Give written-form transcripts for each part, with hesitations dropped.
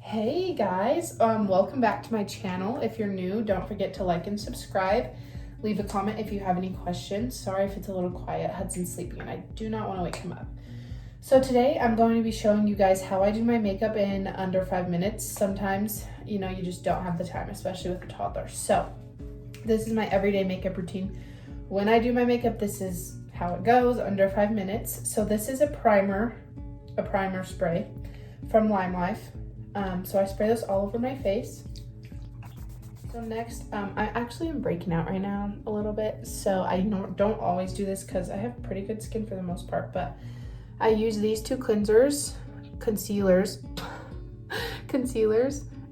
Hey guys, welcome back to my channel. If you're new, don't forget to like and subscribe. Leave a comment if you have any questions. Sorry if it's a little quiet. Hudson's sleeping and I do not want to wake him up. So today I'm going to be showing you guys how I do my makeup in under 5 minutes. Sometimes, you just don't have the time, especially with a toddler. So this is my everyday makeup routine. When I do my makeup, this is how it goes, under 5 minutes. So this is a primer spray from Lime Life. So I spray this all over my face. So next, I actually am breaking out right now a little bit. So I don't always do this because I have pretty good skin for the most part, but I use these two concealers.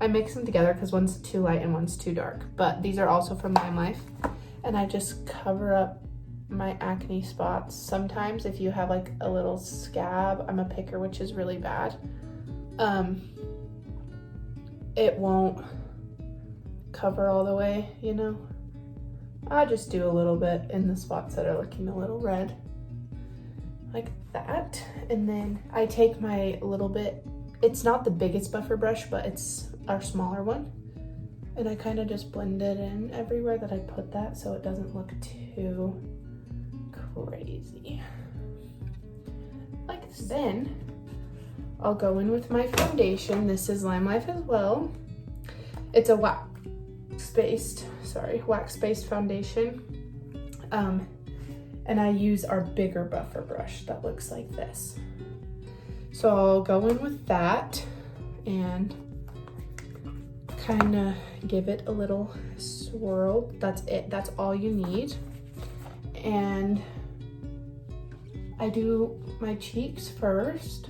I mix them together because one's too light and one's too dark, but these are also from Lime Life. And I just cover up my acne spots. Sometimes if you have like a little scab, I'm a picker, which is really bad. It won't cover all the way, I just do a little bit in the spots that are looking a little red, like that. And then I take my little bit, it's not the biggest buffer brush, but it's our smaller one. And I kind of just blend it in everywhere that I put that so it doesn't look too crazy. Like this. Then I'll go in with my foundation. This is Lime Life as well. It's a wax-based foundation. And I use our bigger buffer brush that looks like this. So I'll go in with that and kind of give it a little swirl. That's it. That's all you need. And I do my cheeks first.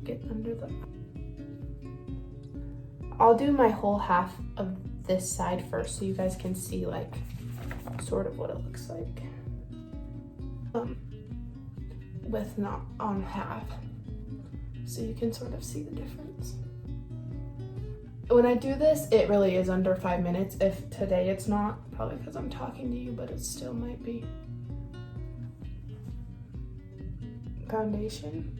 Get under I'll do my whole half of this side first so you guys can see like sort of what it looks like with not on half, so you can sort of see the difference. When I do this, it really is under 5 minutes. If today it's not, probably because I'm talking to you, but it still might be. Foundation.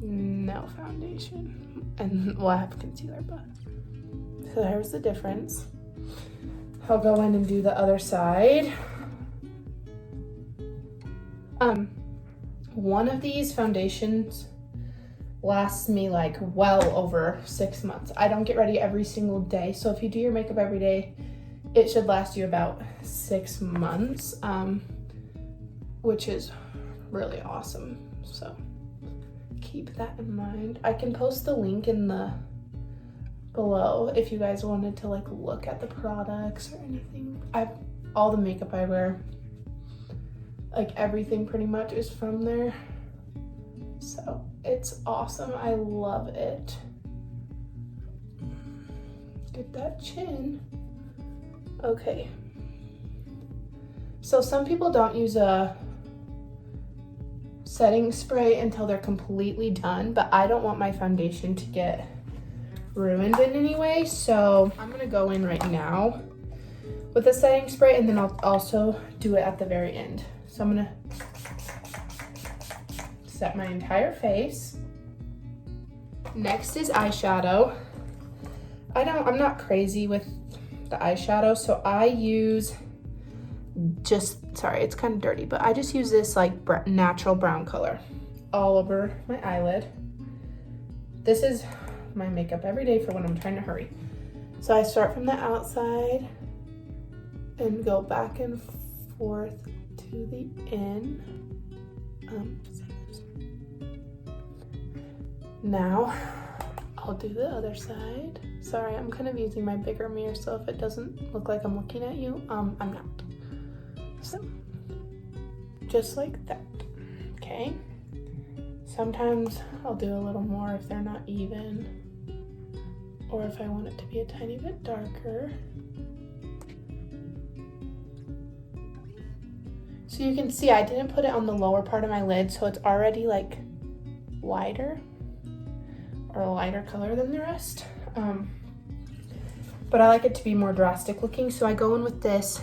No foundation, and I have concealer, but so there's the difference. I'll go in and do the other side. One of these foundations lasts me like well over 6 months. I don't get ready every single day, so if you do your makeup every day, it should last you about 6 months, which is really awesome. So keep that in mind. I can post the link in the below if you guys wanted to like look at the products or anything. All the makeup I wear, like everything pretty much is from there. So it's awesome. I love it. Get that chin. Okay. So some people don't use a setting spray until they're completely done, but I don't want my foundation to get ruined in any way, so I'm gonna go in right now with a setting spray, and then I'll also do it at the very end. So I'm gonna set my entire face. Next is eyeshadow. I'm not crazy with the eyeshadow, so I use it's kind of dirty, but I just use this like natural brown color all over my eyelid. This is my makeup every day for when I'm trying to hurry. So I start from the outside and go back and forth to the end. Now I'll do the other side. Sorry, I'm kind of using my bigger mirror, so if it doesn't look like I'm looking at you, I'm not. So, just like that, okay? Sometimes I'll do a little more if they're not even, or if I want it to be a tiny bit darker. So you can see I didn't put it on the lower part of my lid, so it's already like wider, or a lighter color than the rest. But I like it to be more drastic looking, so I go in with this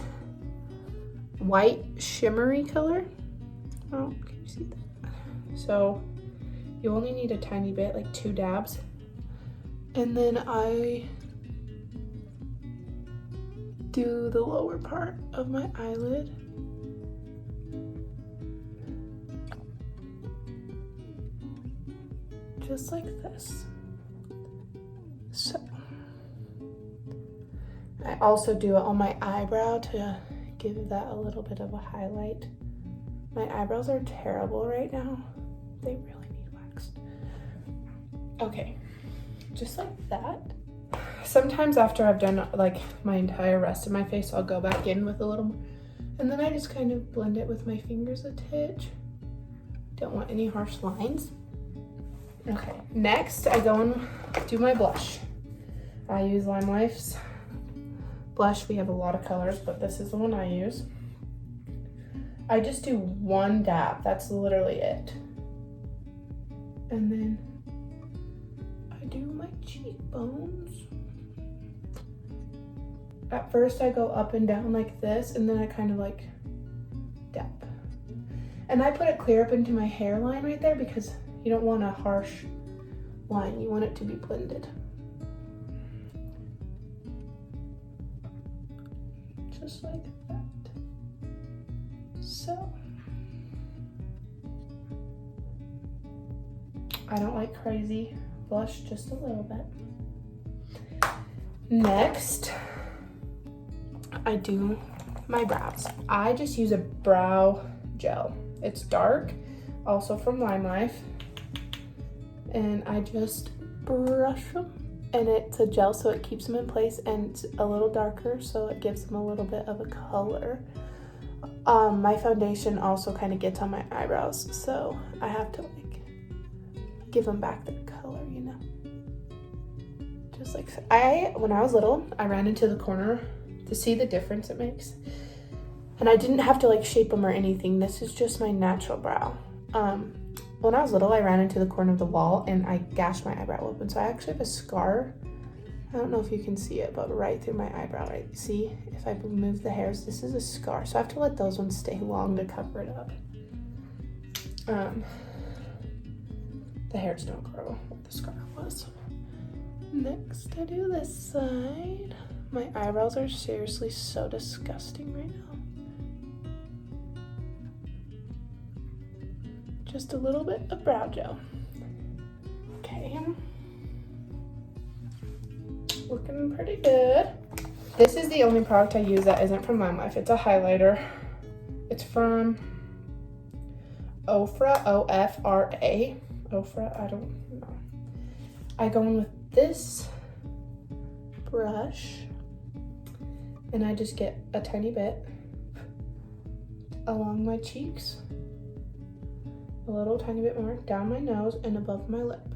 white shimmery color. Oh, can you see that? So you only need a tiny bit, like 2 dabs. And then I do the lower part of my eyelid. Just like this. So I also do it on my eyebrow to give that a little bit of a highlight. My eyebrows are terrible right now. They really need waxed. Okay, just like that. Sometimes after I've done like my entire rest of my face, I'll go back in with a little more, and then I just kind of blend it with my fingers a titch. Don't want any harsh lines. Okay, next I go and do my blush. I use Lime Life's blush. We have a lot of colors, but this is the one I use. I just do one dab, that's literally it. And then I do my cheekbones. At first I go up and down like this, and then I kind of like dab. And I put it clear up into my hairline right there because you don't want a harsh line, you want it to be blended. Just like that. So, I don't like crazy blush, just a little bit. Next, I do my brows. I just use a brow gel. It's dark, also from Lime Life. And I just brush them. And it's a gel, so it keeps them in place, and it's a little darker, so it gives them a little bit of a color. My foundation also kind of gets on my eyebrows, so I have to like give them back their color, you know. Just like so. When I was little, I ran into the corner to see the difference it makes, and I didn't have to like shape them or anything. This is just my natural brow. When I was little, I ran into the corner of the wall and I gashed my eyebrow open. So I actually have a scar. I don't know if you can see it, but right through my eyebrow, right? See, if I remove the hairs, this is a scar. So I have to let those ones stay long to cover it up. The hairs don't grow where the scar was. Next, I do this side. My eyebrows are seriously so disgusting right now. Just a little bit of brow gel. Okay. Looking pretty good. This is the only product I use that isn't from Lime Life. It's a highlighter. It's from Ofra, O-F-R-A. Ofra, I don't know. I go in with this brush and I just get a tiny bit along my cheeks. A little tiny bit more down my nose and above my lip.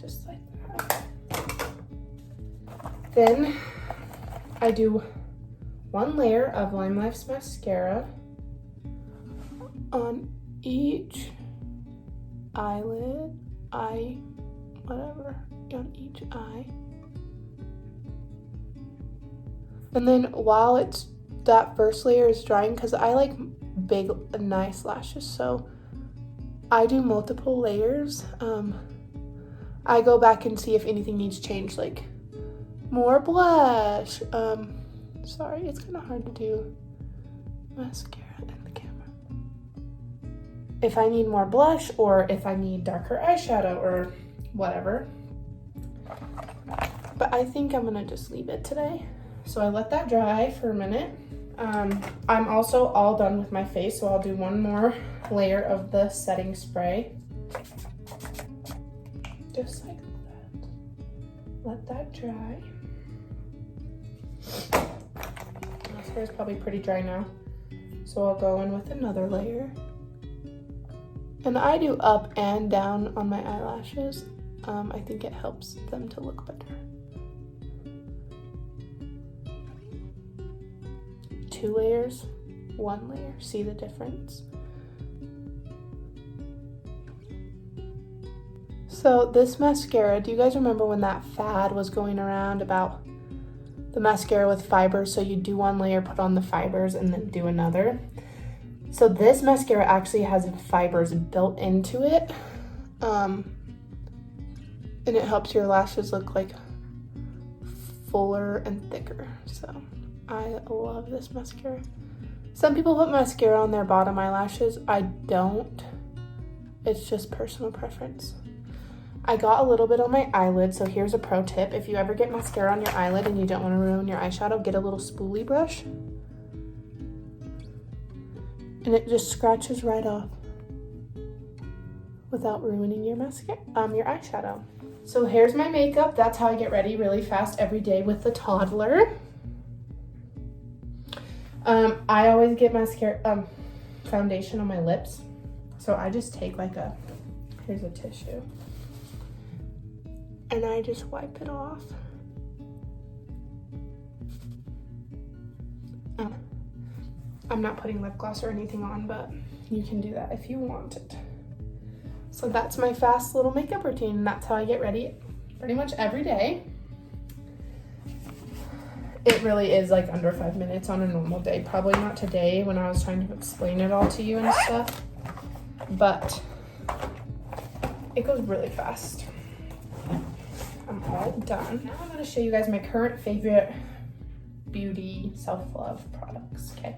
Just like that. Then I do one layer of Lime Life's mascara on each eyelid, whatever, on each eye. And then while that first layer is drying, because I like big, nice lashes, so I do multiple layers. I go back and see if anything needs changed, like more blush. Sorry, it's kind of hard to do mascara in the camera. If I need more blush or if I need darker eyeshadow or whatever. But I think I'm gonna just leave it today. So I let that dry for a minute. I'm also all done with my face, so I'll do one more layer of the setting spray. Just like that. Let that dry. Mascara is probably pretty dry now, so I'll go in with another layer. And I do up and down on my eyelashes. I think it helps them to look better. 2 layers, 1 layer. See the difference? So this mascara, do you guys remember when that fad was going around about the mascara with fibers? So you do 1 layer, put on the fibers, and then do another. So this mascara actually has fibers built into it. And it helps your lashes look like fuller and thicker. So I love this mascara. Some people put mascara on their bottom eyelashes. I don't. It's just personal preference. I got a little bit on my eyelid, so here's a pro tip. If you ever get mascara on your eyelid and you don't want to ruin your eyeshadow, get a little spoolie brush. And it just scratches right off without ruining your mascara, your eyeshadow. So here's my makeup. That's how I get ready really fast every day with the toddler. I always get mascara, foundation on my lips. So I just take like here's a tissue. And I just wipe it off. I'm not putting lip gloss or anything on, but you can do that if you want it. So that's my fast little makeup routine. That's how I get ready pretty much every day. It really is like under 5 minutes on a normal day. Probably not today when I was trying to explain it all to you and stuff, but it goes really fast. I'm all done. Now I'm going to show you guys my current favorite beauty self-love products, okay?